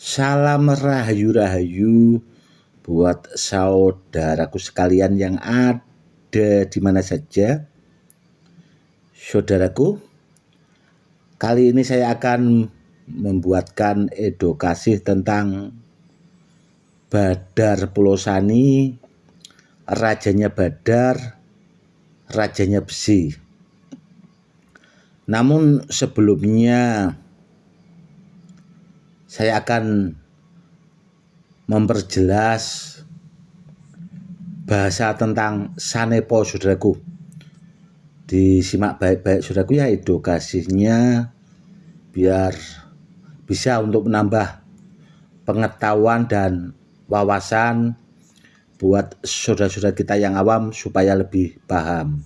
Salam rahayu-rahayu buat saudaraku sekalian yang ada di mana saja. Saudaraku, kali ini saya akan membuatkan edukasi tentang Badar Pulau Sani, rajanya Badar, rajanya besi. Namun sebelumnya saya akan memperjelas bahasa tentang Sanepo, saudaraku. Disimak baik-baik, saudaraku, ya, edukasinya biar bisa untuk menambah pengetahuan dan wawasan buat saudara-saudara kita yang awam supaya lebih paham.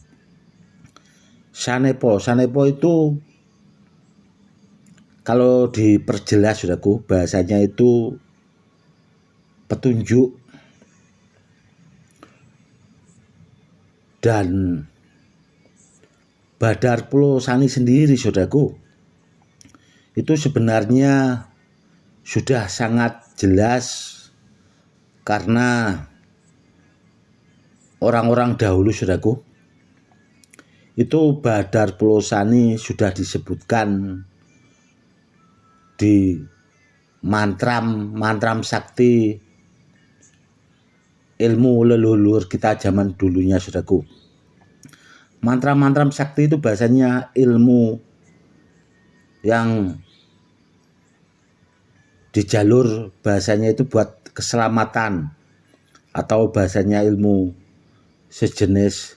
Sanepo itu kalau diperjelas, saudaraku, bahasanya itu petunjuk dan Badar Pulau Sani sendiri, saudaraku, itu sebenarnya sudah sangat jelas karena orang-orang dahulu, saudaraku, itu Badar Pulau Sani sudah disebutkan di mantram sakti ilmu leluhur kita zaman dulunya, saudaraku. Mantram sakti itu bahasanya ilmu yang di jalur bahasanya itu buat keselamatan, atau bahasanya ilmu sejenis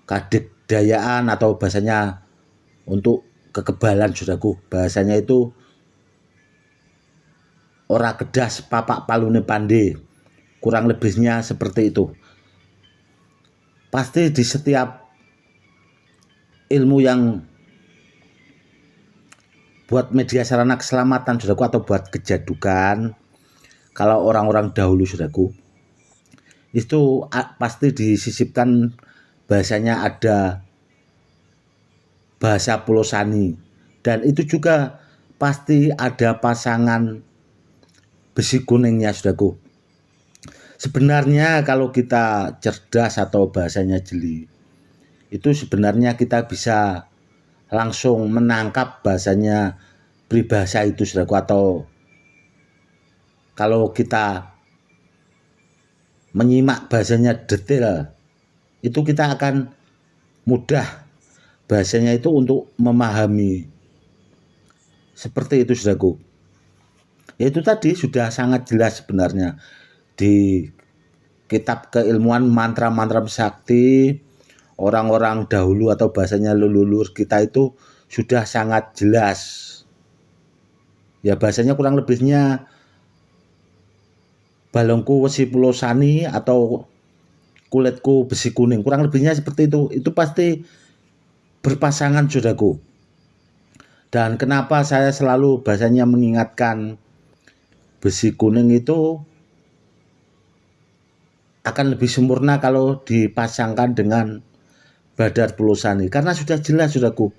kadekdayaan, atau bahasanya untuk kekebalan, saudaraku. Bahasanya itu ora kedas papak palune pande, kurang lebihnya seperti itu. Pasti di setiap ilmu yang buat media sarana keselamatan, saudaraku, atau buat kejadukan, kalau orang-orang dahulu, saudaraku, itu pasti disisipkan bahasanya ada bahasa Pulau Sani, dan itu juga pasti ada pasangan besi kuningnya, saudaraku. Sebenarnya kalau kita cerdas atau bahasanya jeli, itu sebenarnya kita bisa langsung menangkap bahasanya peribahasa itu, saudaraku, atau kalau kita menyimak bahasanya detail, itu kita akan mudah bahasanya itu untuk memahami. Seperti itu, saudaraku. Itu tadi sudah sangat jelas sebenarnya di kitab keilmuan mantra sakti orang-orang dahulu, atau bahasanya leluhur kita, itu sudah sangat jelas. Ya, bahasanya kurang lebihnya balongku wesi Pulau Sani atau kulitku besi kuning, kurang lebihnya seperti itu. Itu pasti berpasangan, saudaraku. Dan kenapa saya selalu bahasanya mengingatkan besi kuning itu akan lebih sempurna kalau dipasangkan dengan Badar Pulau Sani, karena sudah jelas, saudaraku.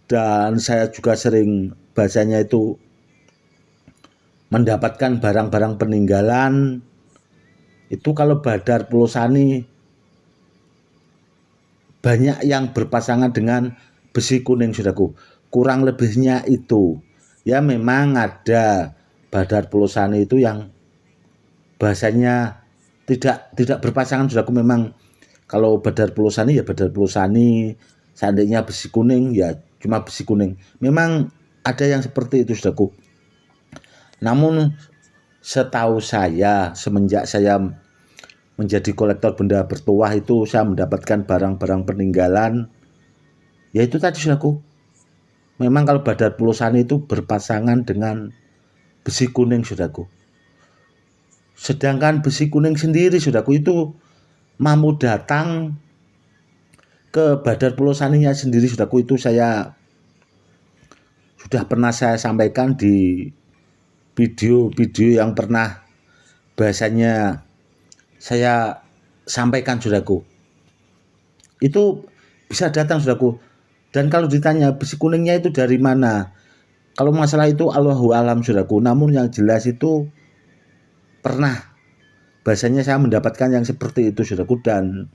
Dan saya juga sering bahasanya itu mendapatkan barang-barang peninggalan itu kalau Badar Pulau Sani banyak yang berpasangan dengan besi kuning, saudaraku. Kurang lebihnya itu. Ya, memang ada Badar Pulau Sani itu yang bahasanya tidak berpasangan, saudaraku. Memang kalau Badar Pulau Sani ya Badar Pulau Sani, seandainya besi kuning ya cuma besi kuning. Memang ada yang seperti itu, saudaraku. Namun setahu saya, semenjak saya menjadi kolektor benda bertuah itu, saya mendapatkan barang-barang peninggalan, yaitu tadi, saudaraku. Memang kalau Badar Pulau Sani itu berpasangan dengan besi kuning, saudaraku. Sedangkan besi kuning sendiri, saudaraku, itu mau datang ke Badar Pulau Saninya sendiri, saudaraku. Itu saya sudah pernah saya sampaikan di video-video yang pernah bahasanya saya sampaikan, saudaraku. Itu bisa datang, saudaraku. Dan kalau ditanya besi kuningnya itu dari mana, Kalau masalah itu Allahu alam saudaraku, namun yang jelas itu pernah bahasanya saya mendapatkan yang seperti itu saudaraku. Dan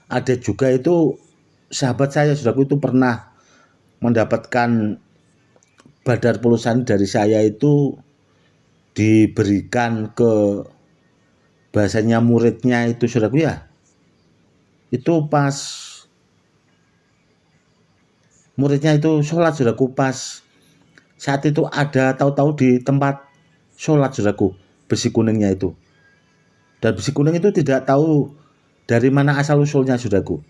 ada juga itu sahabat saya saudaraku itu pernah mendapatkan Badar Pulsani dari saya itu diberikan ke bahasanya muridnya itu saudaraku ya. Itu pas muridnya itu sholat saudaraku, pas saat itu ada tahu-tahu di tempat sholat saudaraku besi kuningnya itu. Dan besi kuning itu tidak tahu dari mana asal usulnya saudaraku.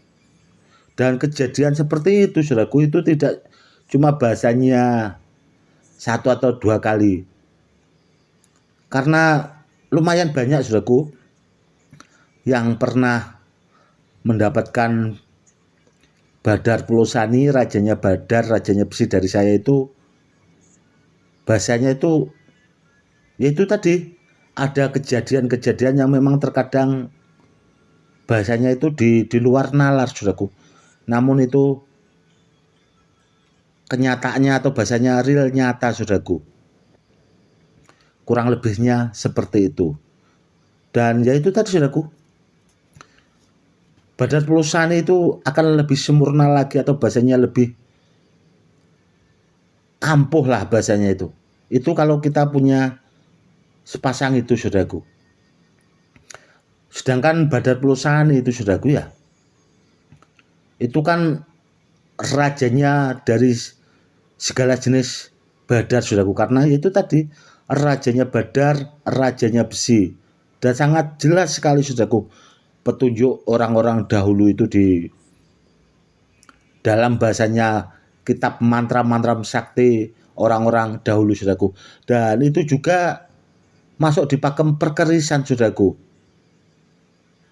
Dan kejadian seperti itu saudaraku itu tidak cuma bahasanya satu atau dua kali. Karena lumayan banyak saudaraku yang pernah mendapatkan Badar Pulsani, rajanya Badar, rajanya besi dari saya itu bahasanya itu yaitu tadi ada kejadian-kejadian yang memang terkadang bahasanya itu di luar nalar saudaraku. Namun itu kenyataannya atau bahasanya real nyata saudaraku. Kurang lebihnya seperti itu. Dan ya itu tadi saudaraku. Badar Pulsani itu akan lebih sempurna lagi atau bahasanya lebih ampuh lah bahasanya itu. Itu kalau kita punya sepasang itu saudaraku. Sedangkan Badar Pulsani itu saudaraku ya, itu kan rajanya dari segala jenis badar saudaraku. Karena itu tadi rajanya Badar, rajanya besi. Dan sangat jelas sekali saudaraku petunjuk orang-orang dahulu itu di dalam bahasanya kitab mantra-mantra sakti orang-orang dahulu saudaraku. Dan itu juga masuk di pakem perkerisan saudaraku.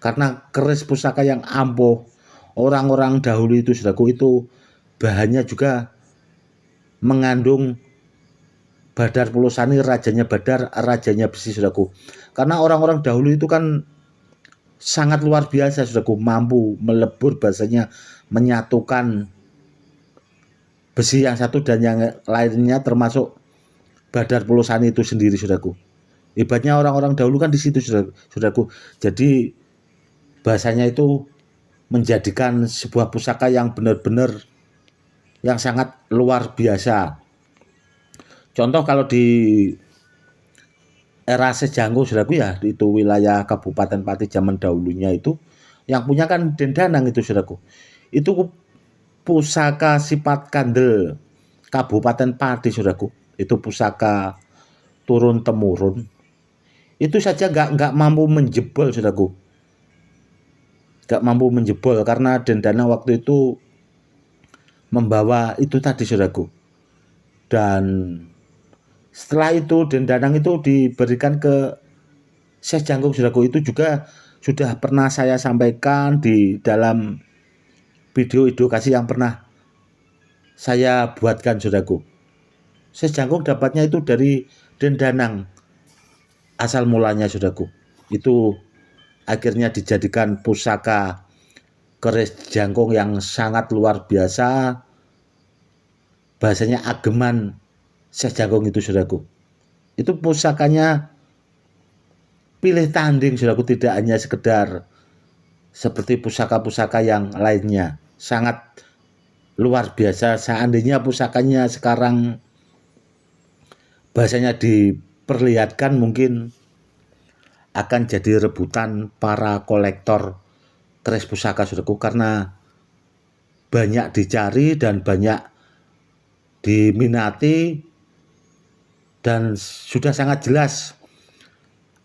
Karena keris pusaka yang ampuh orang-orang dahulu itu saudaraku, itu bahannya juga mengandung Badar Pulsani, rajanya Badar, rajanya besi saudaraku. Karena orang-orang dahulu itu kan sangat luar biasa saudaraku, mampu melebur bahasanya menyatukan besi yang satu dan yang lainnya termasuk Badar Pulsani itu sendiri saudaraku. Hebatnya orang-orang dahulu kan di situ saudaraku. Jadi bahasanya itu menjadikan sebuah pusaka yang benar-benar yang sangat luar biasa. Contoh kalau di era Sejangkung saudaraku ya, itu wilayah Kabupaten Pati zaman dahulunya itu yang punya kan Dendanang itu saudaraku. Itu pusaka sifat kandel Kabupaten Pati saudaraku. Itu pusaka turun temurun. Itu saja nggak mampu menjebol saudaraku. Nggak mampu menjebol karena Dendanang waktu itu membawa itu tadi saudaraku. Dan setelah itu Dendanang itu diberikan ke Sejangkung saudaraku. Itu juga sudah pernah saya sampaikan di dalam video edukasi yang pernah saya buatkan saudaraku. Sejangkung dapatnya itu dari Dendanang asal mulanya saudaraku. Itu akhirnya dijadikan pusaka keris jangkung yang sangat luar biasa. Bahasanya ageman Sejangkung itu saudaraku. Itu pusakanya pilih tanding saudaraku, tidak hanya sekedar seperti pusaka-pusaka yang lainnya. Sangat luar biasa. Seandainya pusakanya sekarang bahasanya diperlihatkan mungkin akan jadi rebutan para kolektor keris pusaka saudaraku, karena banyak dicari dan banyak diminati dan sudah sangat jelas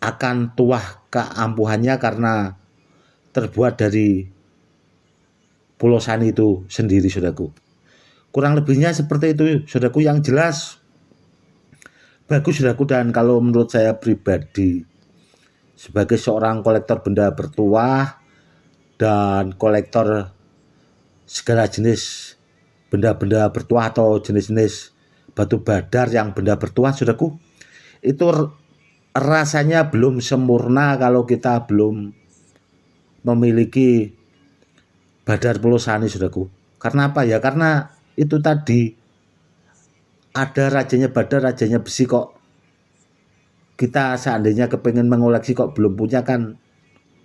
akan tuah keampuhannya karena terbuat dari Pulsani itu sendiri saudaraku. Kurang lebihnya seperti itu saudaraku, yang jelas bagus saudaraku. Dan kalau menurut saya pribadi sebagai seorang kolektor benda bertuah dan kolektor segala jenis benda-benda bertuah atau jenis-jenis batu badar yang benda bertuah saudaraku, itu rasanya belum sempurna kalau kita belum memiliki Badar Pulsani saudaraku. Karena apa ya? Karena itu tadi ada rajanya badar, rajanya besi kok kita seandainya kepengen mengoleksi kok belum punya kan,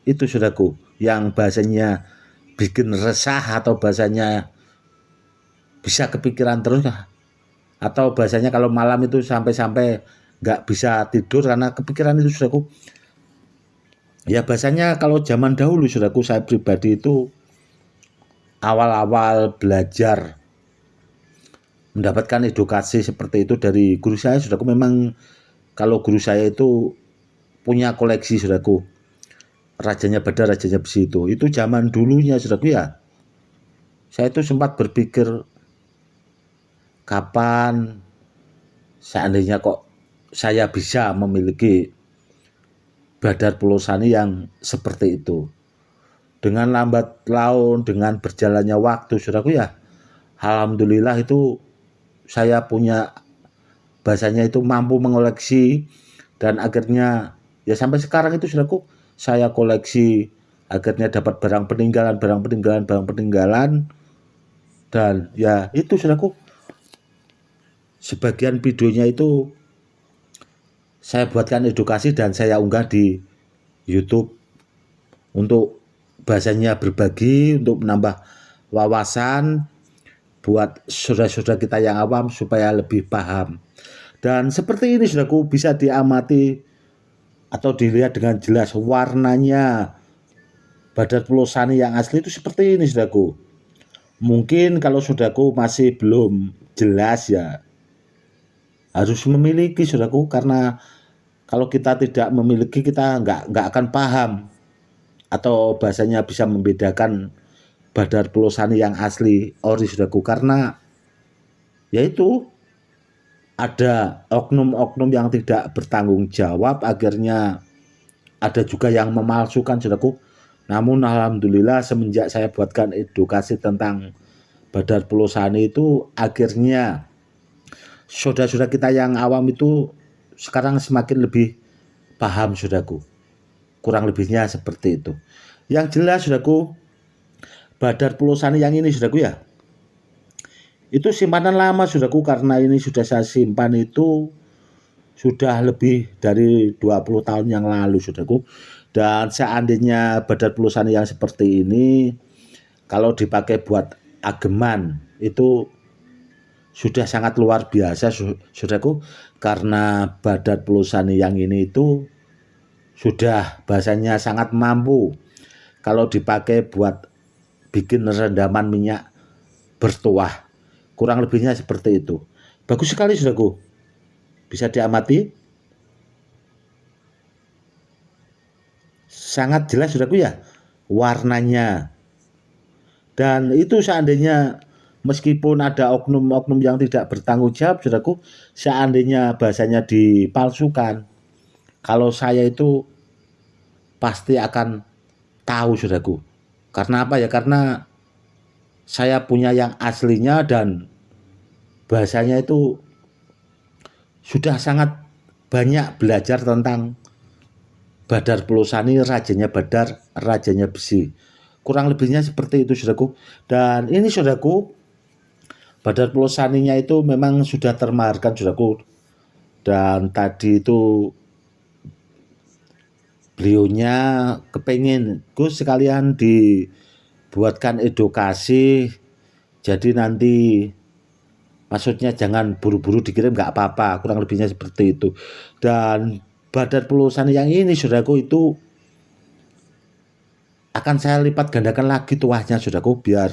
itu saudaraku yang bahasanya bikin resah atau bahasanya bisa kepikiran terus, atau bahasanya kalau malam itu sampai-sampai nggak bisa tidur karena kepikiran itu saudaraku. Ya bahasanya kalau zaman dahulu saudaraku, saya pribadi itu awal-awal belajar mendapatkan edukasi seperti itu dari guru saya saudaraku. Memang kalau guru saya itu punya koleksi saudaraku, rajanya badar, rajanya besi itu zaman dulunya saudaraku ya. Saya itu sempat berpikir kapan seandainya kok saya bisa memiliki badar pulosani yang seperti itu. Dengan lambat laun, dengan berjalannya waktu saudaraku ya, alhamdulillah itu saya punya bahasanya itu mampu mengoleksi, dan akhirnya ya sampai sekarang itu saudaraku saya koleksi, akhirnya dapat barang peninggalan, dan ya itu saudaraku, sebagian videonya itu saya buatkan edukasi dan saya unggah di YouTube untuk bahasanya berbagi, untuk menambah wawasan buat saudara-saudara kita yang awam supaya lebih paham. Dan seperti ini saudaraku, bisa diamati atau dilihat dengan jelas warnanya badar pulosani yang asli itu seperti ini saudaraku. Mungkin kalau saudaraku masih belum jelas ya harus memiliki saudaraku, karena kalau kita tidak memiliki kita nggak akan paham atau bahasanya bisa membedakan badar pulosani yang asli ori saudaraku, karena yaitu ada oknum-oknum yang tidak bertanggung jawab, akhirnya ada juga yang memalsukan saudaraku. Namun alhamdulillah semenjak saya buatkan edukasi tentang badar pulosani itu, akhirnya saudara-saudara kita yang awam itu sekarang semakin lebih paham saudaraku. Kurang lebihnya seperti itu. Yang jelas saudaraku, badar pulosani yang ini saudaraku ya, itu simpanan lama saudaraku, karena ini sudah saya simpan itu sudah lebih dari 20 tahun yang lalu saudaraku. Dan seandainya badar pulosani yang seperti ini kalau dipakai buat ageman itu sudah sangat luar biasa saudaraku, karena badar pulosani yang ini itu sudah bahasanya sangat mampu kalau dipakai buat bikin rendaman minyak bertuah. Kurang lebihnya seperti itu. Bagus sekali saudaraku, bisa diamati sangat jelas saudaraku ya warnanya. Dan itu seandainya meskipun ada oknum-oknum yang tidak bertanggung jawab saudaraku, seandainya bahasanya dipalsukan, kalau saya itu pasti akan tahu saudaraku. Karena apa ya, karena saya punya yang aslinya dan bahasanya itu sudah sangat banyak belajar tentang badar pulosani, rajanya badar, rajanya besi. Kurang lebihnya seperti itu saudaraku. Dan ini saudaraku, badar pulosaninya itu memang sudah termaharkan saudaraku. Dan tadi itu beliaunya kepengen Gus sekalian dibuatkan edukasi, jadi nanti maksudnya jangan buru-buru dikirim, nggak apa-apa, kurang lebihnya seperti itu. Dan badar pulosani yang ini saudaraku itu akan saya lipat gandakan lagi tuahnya saudaraku, biar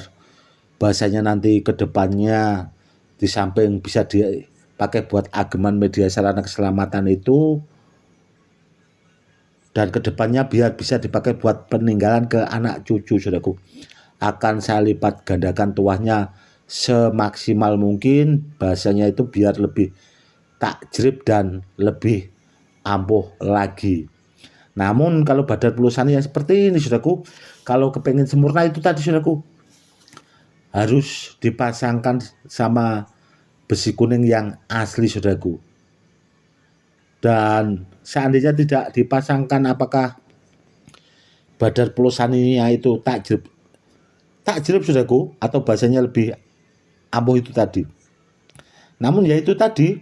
bahasanya nanti ke depannya di samping bisa dipakai buat ageman media sarana keselamatan itu, dan kedepannya biar bisa dipakai buat peninggalan ke anak cucu saudaraku, akan saya lipat gandakan tuahnya semaksimal mungkin, bahasanya itu biar lebih takjrib dan lebih ampuh lagi. Namun kalau badar pulosani yang seperti ini saudaraku, kalau kepengen sempurna itu tadi saudaraku, harus dipasangkan sama besi kuning yang asli saudaraku. Dan seandainya tidak dipasangkan, apakah badar pulosaninya itu takjrib saudaraku, atau bahasanya lebih ampuh itu tadi. Namun ya itu tadi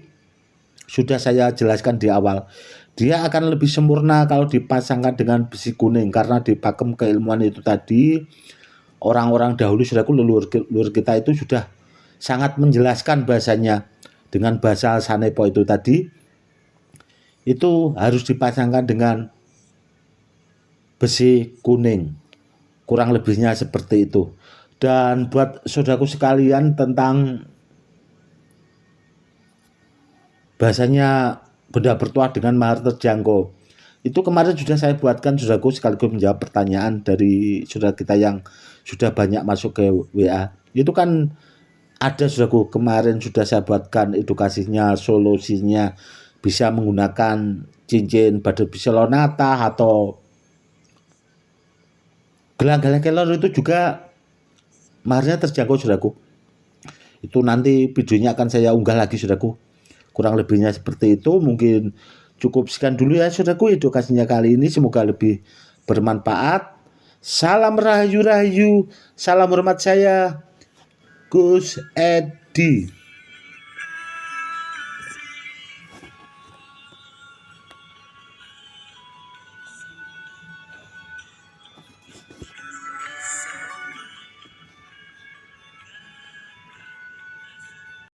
sudah saya jelaskan di awal, dia akan lebih sempurna kalau dipasangkan dengan besi kuning, karena di pakem keilmuan itu tadi orang-orang dahulu saudaraku, leluhur kita itu sudah sangat menjelaskan bahasanya dengan bahasa Sanepo itu tadi, itu harus dipasangkan dengan besi kuning, kurang lebihnya seperti itu. Dan buat saudaraku sekalian tentang bahasanya benda bertuah dengan mahar terjangkau, itu kemarin sudah saya buatkan saudaraku, sekaligus menjawab pertanyaan dari saudara kita yang sudah banyak masuk ke WA. Itu kan ada saudaraku, kemarin sudah saya buatkan edukasinya, solusinya, bisa menggunakan cincin badut biselonata atau gelang-gelang kelor, itu juga maharnya terjangkau saudaraku. Itu nanti videonya akan saya unggah lagi saudaraku. Kurang lebihnya seperti itu. Mungkin cukup sekian dulu ya saudaraku edukasinya kali ini, semoga lebih bermanfaat. Salam rahayu-rahayu, salam hormat saya Gus Edi.